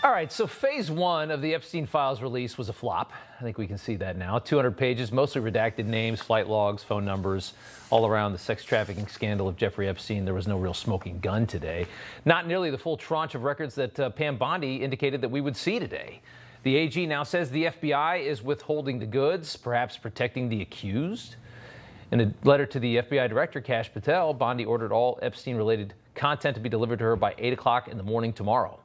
All right, so phase one of the Epstein files release was a flop. I think we can see that now. 200 pages, mostly redacted names, flight logs, phone numbers, all around the sex trafficking scandal of Jeffrey Epstein. There was no real smoking gun today. Not nearly the full tranche of records that Pam Bondi indicated that we would see today. The AG now says the FBI is withholding the goods, perhaps protecting the accused. In a letter to the FBI director, Kash Patel, Bondi ordered all Epstein-related content to be delivered to her by 8 o'clock in the morning tomorrow,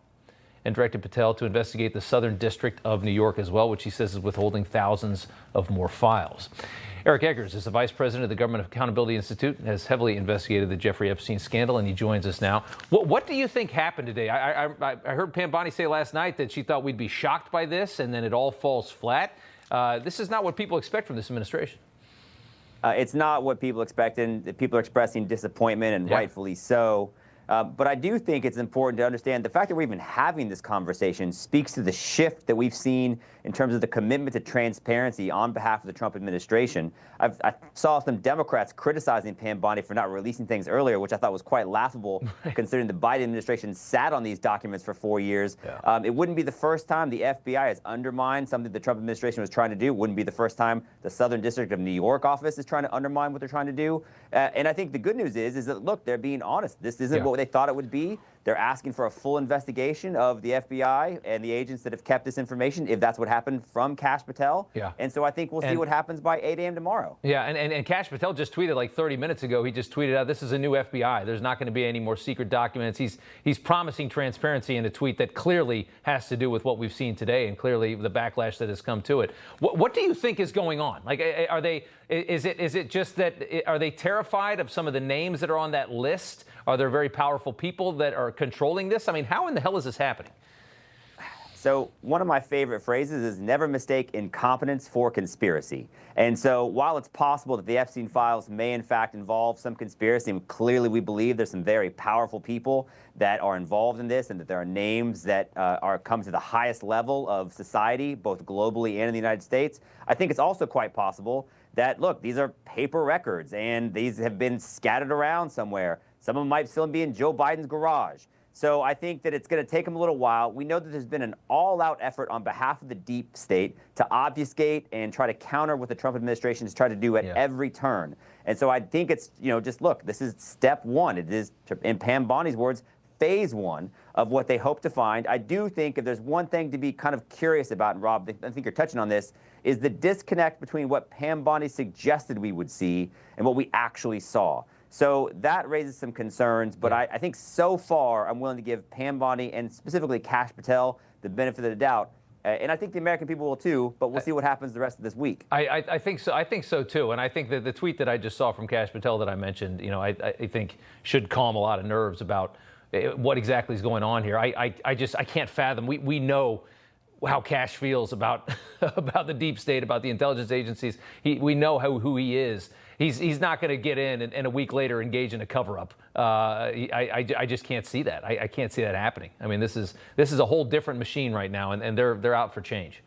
and directed Patel to investigate the Southern District of New York as well, which he says is withholding thousands of more files. Eric Eggers is the vice president of the Government Accountability Institute and has heavily investigated the Jeffrey Epstein scandal, and he joins us now. What do you think happened today? I heard Pam Bondi say last night that she thought we'd be shocked by this, and then it all falls flat. This is not what people expect from this administration. It's not what people expect, and people are expressing disappointment, and rightfully so. But I do think it's important to understand the fact that we're even having this conversation speaks to the shift that we've seen in terms of the commitment to transparency on behalf of the Trump administration. I saw some Democrats criticizing Pam Bondi for not releasing things earlier, which I thought was quite laughable, considering the Biden administration sat on these documents for 4 years. Yeah. It wouldn't be the first time the FBI has undermined something the Trump administration was trying to do. It wouldn't be the first time the Southern District of New York office is trying to undermine what they're trying to do. And I think the good news is that, look, they're being honest. This isn't what they thought it would be. They're asking for a full investigation of the FBI and the agents that have kept this information, if that's what happened from Kash Patel. Yeah. And so I think we'll see what happens by 8 a.m. tomorrow. Yeah, and Kash Patel just tweeted like 30 minutes ago. He just tweeted out, this is a new FBI. There's not going to be any more secret documents. He's promising transparency in a tweet that clearly has to do with what we've seen today and clearly the backlash that has come to it. What do you think is going on? Like, are they? Is it just that? Are they terrified of some of the names that are on that list? Are there very powerful people that are controlling this? I mean, how in the hell is this happening? So one of my favorite phrases is never mistake incompetence for conspiracy. And so while it's possible that the Epstein files may in fact involve some conspiracy, and clearly we believe there's some very powerful people that are involved in this and that there are names that come to the highest level of society, both globally and in the United States, I think it's also quite possible that, look, these are paper records and these have been scattered around somewhere. Some of them might still be in Joe Biden's garage. So I think that it's going to take them a little while. We know that there's been an all-out effort on behalf of the deep state to obfuscate and try to counter what the Trump administration has tried to do at every turn. And so I think it's, just look, this is step one. It is, in Pam Bondi's words, phase one of what they hope to find. I do think if there's one thing to be kind of curious about, and Rob, I think you're touching on this, is the disconnect between what Pam Bondi suggested we would see and what we actually saw. So that raises some concerns, but I think so far I'm willing to give Pam Bondi and specifically Kash Patel the benefit of the doubt. And I think the American people will too, but we'll see what happens the rest of this week. I think so. I think so too. And I think that the tweet that I just saw from Kash Patel that I mentioned, I think should calm a lot of nerves about what exactly is going on here. I can't fathom. We know how Kash feels about about the deep state, about the intelligence agencies. We know who he is. He's not going to get in and a week later engage in a cover-up. I just can't see that. I can't see that happening. I mean, this is a whole different machine right now, and they're out for change.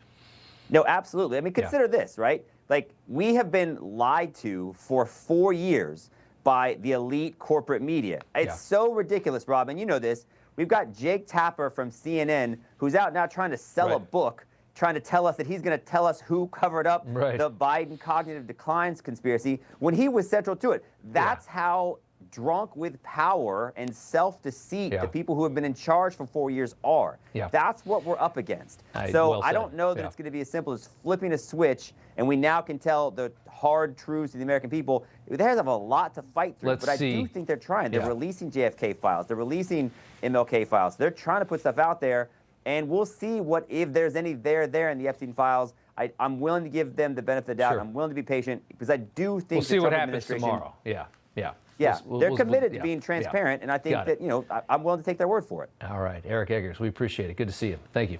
No, absolutely. I mean, consider this, right? Like, we have been lied to for 4 years by the elite corporate media. It's so ridiculous, Rob, and you know this. We've got Jake Tapper from CNN, who's out now trying to sell a book, trying to tell us that he's going to tell us who covered up the Biden cognitive declines conspiracy when he was central to it. That's how drunk with power and self-deceit the people who have been in charge for 4 years are. That's what we're up against. So I don't know that it's going to be as simple as flipping a switch and we now can tell the hard truths to the American people. They have a lot to fight through, but I do think they're trying. They're releasing JFK files. They're releasing MLK files. They're trying to put stuff out there, and we'll see if there's any there in the Epstein files. I'm willing to give them the benefit of the doubt. I'm willing to be patient because I do think we'll see what happens tomorrow. They're committed to being transparent, and I think that, I'm willing to take their word for it. All right, Eric Eggers, we appreciate it. Good to see you. Thank you.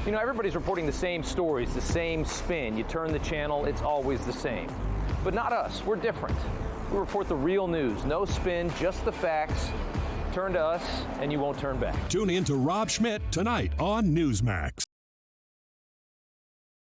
Everybody's reporting the same stories, the same spin. You turn the channel, it's always the same. But not us. We're different. We report the real news. No spin, just the facts. Turn to us, and you won't turn back. Tune in to Rob Schmitt Tonight on Newsmax.